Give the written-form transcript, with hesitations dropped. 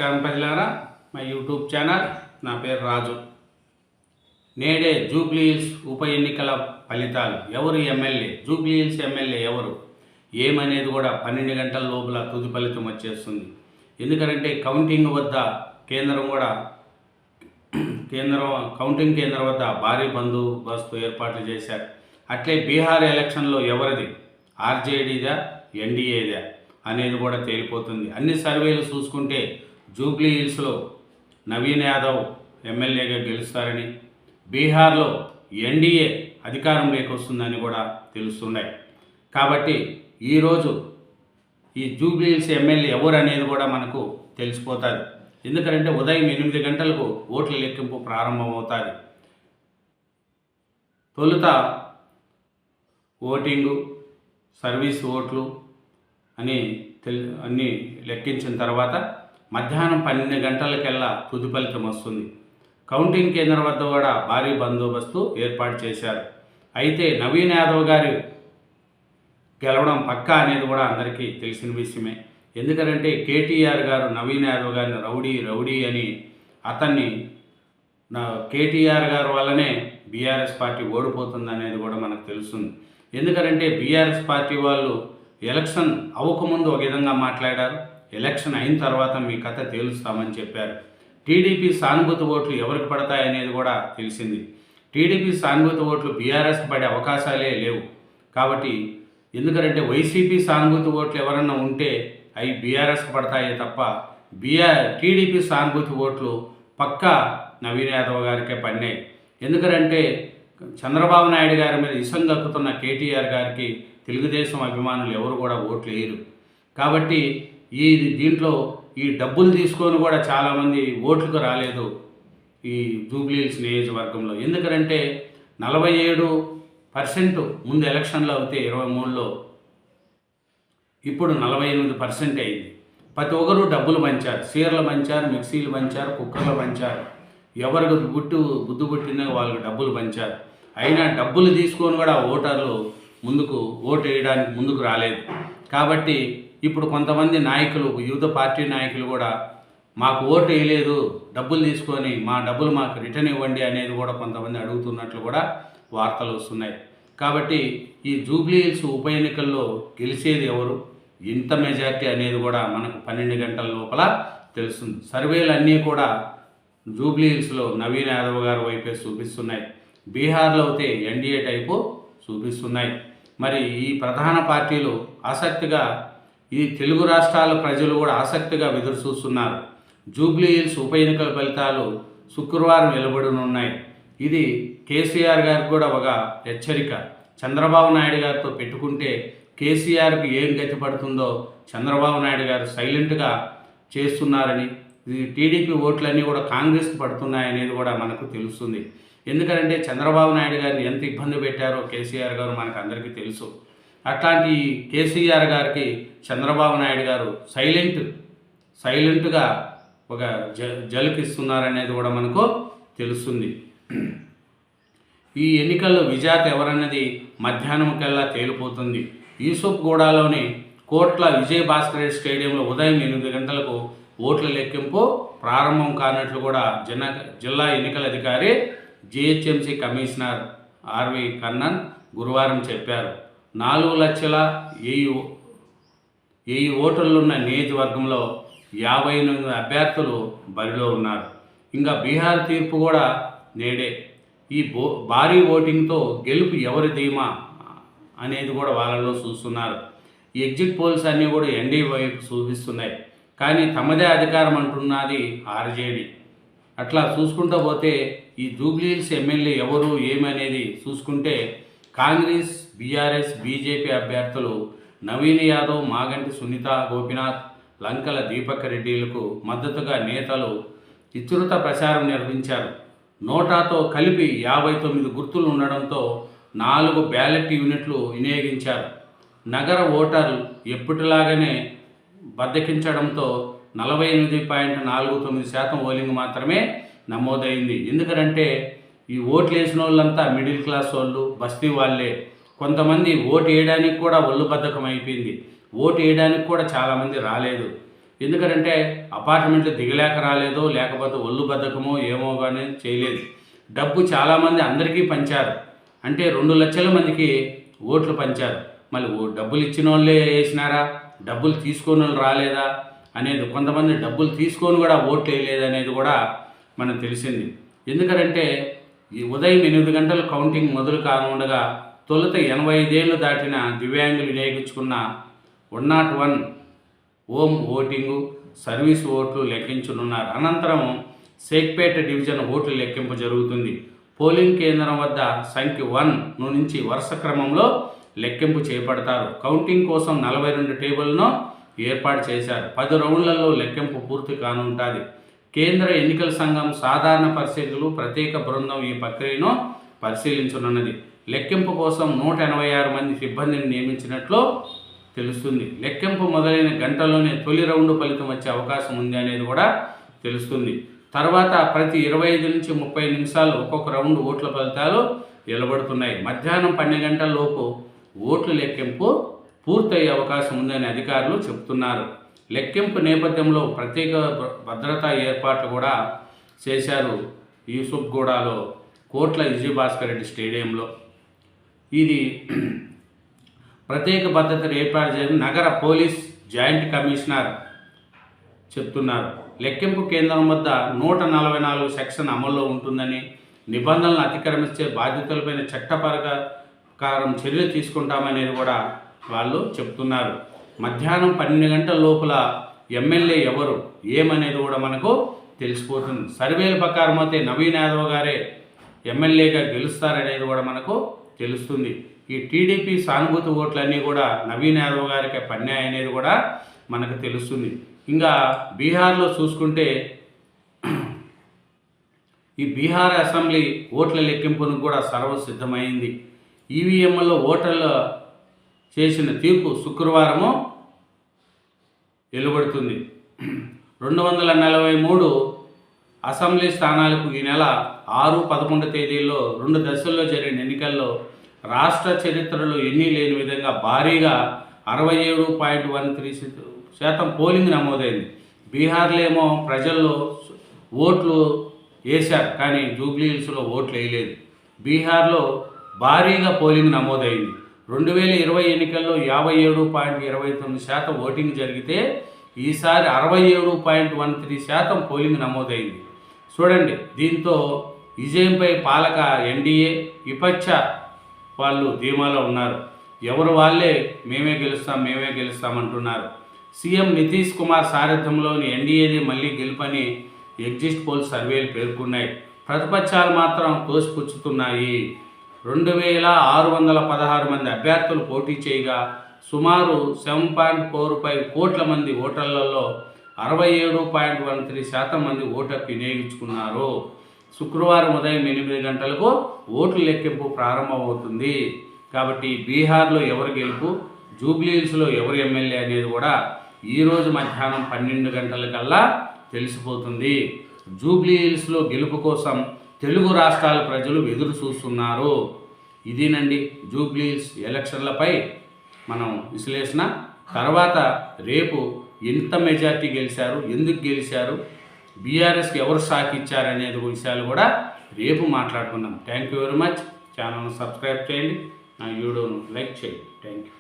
నమస్కారం ప్రజలారా, మా యూట్యూబ్ ఛానల్. నా పేరు రాజు. నేడే జూబ్లీ హిల్స్ ఉప ఎన్నికల ఫలితాలు. ఎవరు ఎమ్మెల్యే, జూబ్లీ హిల్స్ ఎమ్మెల్యే ఎవరు ఏమనేది కూడా 12 గంటల లోపల తుది ఫలితం వచ్చేస్తుంది. ఎందుకంటే కౌంటింగ్ కేంద్రం వద్ద భారీ బందోబస్తు ఏర్పాట్లు చేశారు. అట్లే బీహార్ ఎలక్షన్లో ఎవరిది, ఆర్జేడీదా ఎన్డీఏదా అనేది కూడా తేలిపోతుంది. అన్ని సర్వేలు చూసుకుంటే జూబ్లీ హిల్స్లో నవీన్ యాదవ్ ఎమ్మెల్యేగా గెలుస్తారని, బీహార్లో ఎన్డీఏ అధికారంలోకి వస్తుందని కూడా తెలుస్తున్నాయి. కాబట్టి ఈరోజు ఈ జూబ్లీ హిల్స్ ఎమ్మెల్యే ఎవరు అనేది కూడా మనకు తెలిసిపోతుంది. ఎందుకంటే ఉదయం 8 గంటలకు ఓట్ల లెక్కింపు ప్రారంభమవుతుంది. తొలుత ఓటింగు, సర్వీస్ ఓట్లు అన్నీ లెక్కించిన తర్వాత మధ్యాహ్నం 12 గంటలకెల్లా తుది ఫలితం వస్తుంది. కౌంటింగ్ కేంద్రం వద్ద కూడా భారీ బందోబస్తు ఏర్పాటు చేశారు. అయితే నవీన్ యాదవ్ గారు గెలవడం పక్కా అనేది కూడా అందరికీ తెలిసిన విషయమే. ఎందుకంటే కేటీఆర్ గారు నవీన్ యాదవ్ గారిని రౌడీ అని అతన్ని కేటీఆర్ గారు వల్లనే బీఆర్ఎస్ పార్టీ ఓడిపోతుంది అనేది కూడా మనకు తెలుస్తుంది. ఎందుకంటే బీఆర్ఎస్ పార్టీ వాళ్ళు ఎలక్షన్ అవ్వకముందు ఒక విధంగా మాట్లాడారు, ఎలక్షన్ అయిన తర్వాత మీ కథ తేలుస్తామని చెప్పారు. టీడీపీ సానుభూతి ఓట్లు ఎవరికి పడతాయనేది కూడా తెలిసింది. టీడీపీ సానుభూతి ఓట్లు బీఆర్ఎస్కి పడే అవకాశాలే లేవు. కాబట్టి ఎందుకంటే వైసీపీ సానుభూతి ఓట్లు ఎవరన్నా ఉంటే అవి బీఆర్ఎస్కి పడతాయే తప్ప టీడీపీ సానుభూతి ఓట్లు పక్కా నవీన్ యాదవ్ గారికే పడినాయి. ఎందుకంటే చంద్రబాబు నాయుడు గారి మీద ఇసం దక్కుతున్న కేటీఆర్ గారికి తెలుగుదేశం అభిమానులు ఎవరు కూడా ఓట్లు వేయరు. కాబట్టి దీంట్లో ఈ డబ్బులు తీసుకొని కూడా చాలామంది ఓట్లకు రాలేదు ఈ జూబ్లీ హిల్స్ నియోజకవర్గంలో. ఎందుకంటే 47% ముందు ఎలక్షన్లో అవుతే 23లో ఇప్పుడు 48% అయింది. ప్రతి ఒక్కరు డబ్బులు పంచారు, చీరలు పంచారు, మిక్సీలు పంచారు, కుక్కర్లు పంచారు. ఎవరికి బుద్ధి పుట్టిందో వాళ్ళకి డబ్బులు పంచారు. అయినా డబ్బులు తీసుకొని కూడా ఓటర్లు ఓటు వేయడానికి ముందుకు రాలేదు. కాబట్టి ఇప్పుడు కొంతమంది నాయకులు, వివిధ పార్టీ నాయకులు కూడా మాకు ఓటు వేయలేదు, డబ్బులు తీసుకొని మా డబ్బులు మాకు రిటర్న్ ఇవ్వండి అనేది కూడా కొంతమంది అడుగుతున్నట్లు కూడా వార్తలు వస్తున్నాయి. కాబట్టి ఈ జూబ్లీ హిల్స్ ఉప ఎన్నికల్లో గెలిచేది ఎవరు, ఇంత మెజార్టీ అనేది కూడా మనకు 12 గంటల లోపల తెలుస్తుంది. సర్వేలు అన్నీ కూడా జూబ్లీ హిల్స్లో నవీన్ యాదవ్ గారి వైపే చూపిస్తున్నాయి. బీహార్లో అయితే ఎన్డీఏ టైపు చూపిస్తున్నాయి. మరి ఈ ప్రధాన పార్టీలు ఆసక్తిగా, ఈ తెలుగు రాష్ట్రాల ప్రజలు కూడా ఆసక్తిగా ఎదురు చూస్తున్నారు. జూబ్లీ హిల్స్ ఉప ఎన్నికల ఫలితాలు శుక్రవారం వెలువడనున్నాయి. ఇది కేసీఆర్ గారికి కూడా ఒక హెచ్చరిక. చంద్రబాబు నాయుడు గారితో పెట్టుకుంటే కేసీఆర్కి ఏం గతి పడుతుందో చంద్రబాబు నాయుడు గారు సైలెంట్గా చేస్తున్నారని, ఈ టీడీపీ ఓట్లన్నీ కూడా కాంగ్రెస్కి పడుతున్నాయనేది కూడా మనకు తెలుస్తుంది. ఎందుకంటే చంద్రబాబు నాయుడు గారిని ఎంత ఇబ్బంది పెట్టారో కేసీఆర్ గారు మనకు అందరికీ తెలుసు. అట్లాంటి కేసీఆర్ గారికి చంద్రబాబు నాయుడు గారు సైలెంట్గా ఒక జలకిస్తున్నారనేది కూడా మనకు తెలుస్తుంది. ఈ ఎన్నికల్లో విజేత ఎవరన్నది మధ్యాహ్నం కల్లా తేలిపోతుంది. యూసుఫ్గూడలోని కోట్ల విజయభాస్కర్ రెడ్డి స్టేడియంలో ఉదయం 8 గంటలకు ఓట్ల లెక్కింపు ప్రారంభం కానట్లు కూడా జిల్లా ఎన్నికల అధికారి జిహెచ్ఎంసీ కమిషనర్ ఆర్వి కన్నన్ గురువారం చెప్పారు. 4,00,000 ఓటర్లున్న నియోజకవర్గంలో 58 అభ్యర్థులు బరిలో ఉన్నారు. ఇంకా బీహార్ తీర్పు కూడా నేడే. ఈ భారీ ఓటింగ్తో గెలుపు ఎవరి ధీమా అనేది కూడా వాళ్ళలో చూస్తున్నారు. ఈ ఎగ్జిట్ పోల్స్ అన్నీ కూడా ఎన్డీఏ వైపు చూపిస్తున్నాయి. కానీ తమదే అధికారం అంటున్నది ఆర్జేడీ. అట్లా చూసుకుంటూ పోతే ఈ జూబ్లీ హిల్స్ ఎమ్మెల్యే ఎవరు ఏమనేది చూసుకుంటే కాంగ్రెస్, బీఆర్ఎస్, బీజేపీ అభ్యర్థులు నవీన్ యాదవ్, మాగంటి సునీత, గోపీనాథ్, లంకల దీపక్ రెడ్డిలకు మద్దతుగా నేతలు విస్తృత ప్రచారం నిర్వహించారు. నోటాతో కలిపి 59 గుర్తులు ఉండడంతో 4 బ్యాలెట్ యూనిట్లు వినియోగించారు. నగర ఓటర్లు ఎప్పటిలాగానే బద్దకించడంతో 48.49% ఓలింగ్ మాత్రమే నమోదైంది. ఎందుకంటే ఈ ఓట్లు వేసిన వాళ్ళంతా మిడిల్ క్లాస్ వాళ్ళు, బస్తీ వాళ్ళే. కొంతమంది ఓటు వేయడానికి కూడా ఒళ్ళు బద్ధకం అయిపోయింది. ఓటు వేయడానికి కూడా చాలామంది రాలేదు. ఎందుకంటే అపార్ట్మెంట్లు దిగలేక రాలేదో లేకపోతే ఒళ్ళు బద్ధకమో ఏమో కానీ చేయలేదు. డబ్బు చాలామంది అందరికీ పంచారు. అంటే 2 లక్షల మందికి ఓట్లు పంచారు. మళ్ళీ డబ్బులు ఇచ్చిన వాళ్ళే వేసినారా, డబ్బులు తీసుకొని వాళ్ళు రాలేదా అనేది, కొంతమంది డబ్బులు తీసుకొని కూడా ఓట్లు వేయలేదనేది కూడా మనకు తెలిసింది. ఎందుకంటే ఈ ఉదయం 8 గంటల కౌంటింగ్ మొదలు కానుండగా తొలుత 85 ఏళ్ళు దాటిన దివ్యాంగులు వినియోగించుకున్న 101 ఓం ఓటింగు సర్వీస్ ఓట్లు లెక్కించనున్నారు. అనంతరం షేక్పేట డివిజన్ ఓట్ల లెక్కింపు జరుగుతుంది. పోలింగ్ కేంద్రం వద్ద సంఖ్య 1 నుంచి వరుస క్రమంలో లెక్కింపు చేపడతారు. కౌంటింగ్ కోసం 42 టేబుల్ను ఏర్పాటు చేశారు. 10 రౌండ్లలో లెక్కింపు పూర్తి కానుంటుంది. కేంద్ర ఎన్నికల సంఘం సాధారణ పరిశీలకులు ప్రత్యేక బృందం ఈ ప్రక్రియను పరిశీలించనున్నది. లెక్కింపు కోసం 186 మంది సిబ్బందిని నియమించినట్లు తెలుస్తుంది. లెక్కింపు మొదలైన గంటలోనే తొలి రౌండ్ ఫలితం వచ్చే అవకాశం ఉంది అనేది కూడా తెలుస్తుంది. తర్వాత ప్రతి 25 నుంచి 30 నిమిషాలు ఒక్కొక్క రౌండ్ ఓట్ల ఫలితాలు వెలువడుతున్నాయి. మధ్యాహ్నం 12 గంటల లోపు ఓట్ల లెక్కింపు పూర్తయ్యే అవకాశం ఉందని అధికారులు చెబుతున్నారు. లెక్కింపు నేపథ్యంలో ప్రత్యేక భద్రతా ఏర్పాట్లు కూడా చేశారు. యూసుఫ్గూడలో కోట్ల విజయభాస్కర్ రెడ్డి స్టేడియంలో ఇది ప్రత్యేక భద్రతను ఏర్పాటు చేయడం నగర పోలీస్ జాయింట్ కమిషనర్ చెప్తున్నారు. లెక్కింపు కేంద్రం వద్ద 144 సెక్షన్ అమల్లో ఉంటుందని, నిబంధనలను అతిక్రమిస్తే బాధ్యతలపైన చట్టప్రకారం చర్యలు తీసుకుంటామనేది కూడా వాళ్ళు చెప్తున్నారు. మధ్యాహ్నం 12 గంటల లోపల ఎమ్మెల్యే ఎవరు ఏమనేది కూడా మనకు తెలిసిపోతుంది. సర్వేల ప్రకారం అయితే నవీన్ యాదవ్ గారే ఎమ్మెల్యేగా గెలుస్తారనేది కూడా మనకు తెలుస్తుంది. ఈ టీడీపీ సానుభూతి ఓట్లన్నీ కూడా నవీన్ యాదవ్ గారికి పన్నాయి అనేది కూడా మనకు తెలుస్తుంది. ఇంకా బీహార్లో చూసుకుంటే ఈ బీహార్ అసెంబ్లీ ఓట్ల లెక్కింపును కూడా సర్వసిద్ధమైంది. ఈవీఎంలలో ఓటర్లు చేసిన తీర్పు శుక్రవారము వెలువడుతుంది. 243 అసెంబ్లీ స్థానాలకు ఈ నెల 6, 11 తేదీల్లో 2 దశల్లో జరిగిన ఎన్నికల్లో రాష్ట్ర చరిత్రలో ఎన్ని లేని విధంగా భారీగా 67.13% పోలింగ్ నమోదైంది. బీహార్లో ఏమో ప్రజల్లో ఓట్లు వేశారు, కానీ జూబ్లీహిల్స్లో ఓట్లు వేయలేదు. బీహార్లో భారీగా పోలింగ్ నమోదైంది. 2020 ఎన్నికల్లో 57.29% ఓటింగ్ జరిగితే ఈసారి 67.13% పోలింగ్ నమోదైంది. చూడండి, దీంతో విజయంపై పాలక ఎన్డీఏ విపక్ష వాళ్ళు ధీమాలో ఉన్నారు. ఎవరు వాళ్ళే మేమే గెలుస్తామంటున్నారు. సీఎం నితీష్ కుమార్ సారథ్యంలోని ఎన్డీఏది మళ్ళీ గెలుపని ఎగ్జిట్ పోల్ సర్వేలు పేర్కొన్నాయి. ప్రతిపక్షాలు మాత్రం తోసిపుచ్చుతున్నాయి. 2616 మంది అభ్యర్థులు పోటీ చేయగా సుమారు 7.45 కోట్ల మంది ఓటర్లలో 67.13% మంది ఓటుకు వినియోగించుకున్నారు. శుక్రవారం ఉదయం 8 గంటలకు ఓట్ల లెక్కింపు ప్రారంభమవుతుంది. కాబట్టి బీహార్లో ఎవరు గెలుపు, జూబ్లీహిల్స్లో ఎవరు ఎమ్మెల్యే అనేది కూడా ఈరోజు మధ్యాహ్నం 12 గంటలకల్లా తెలిసిపోతుంది. జూబ్లీహిల్స్లో గెలుపు కోసం తెలుగు రాష్ట్రాల ప్రజలు ఎదురు చూస్తున్నారు. ఇదేనండి జూబ్లీహిల్స్ ఎలక్షన్లపై మనం విశ్లేషణ. తర్వాత రేపు ఎంత మెజార్టీ గెలిచారు, ఎందుకు గెలిచారు, బీఆర్ఎస్కి ఎవరు షాక్ ఇచ్చారనేది విషయాలు కూడా రేపు మాట్లాడుకుందాం. Thank you very much. ఛానల్ను సబ్స్క్రైబ్ చేయండి, నా వీడియోను లైక్ చేయండి. Thank you.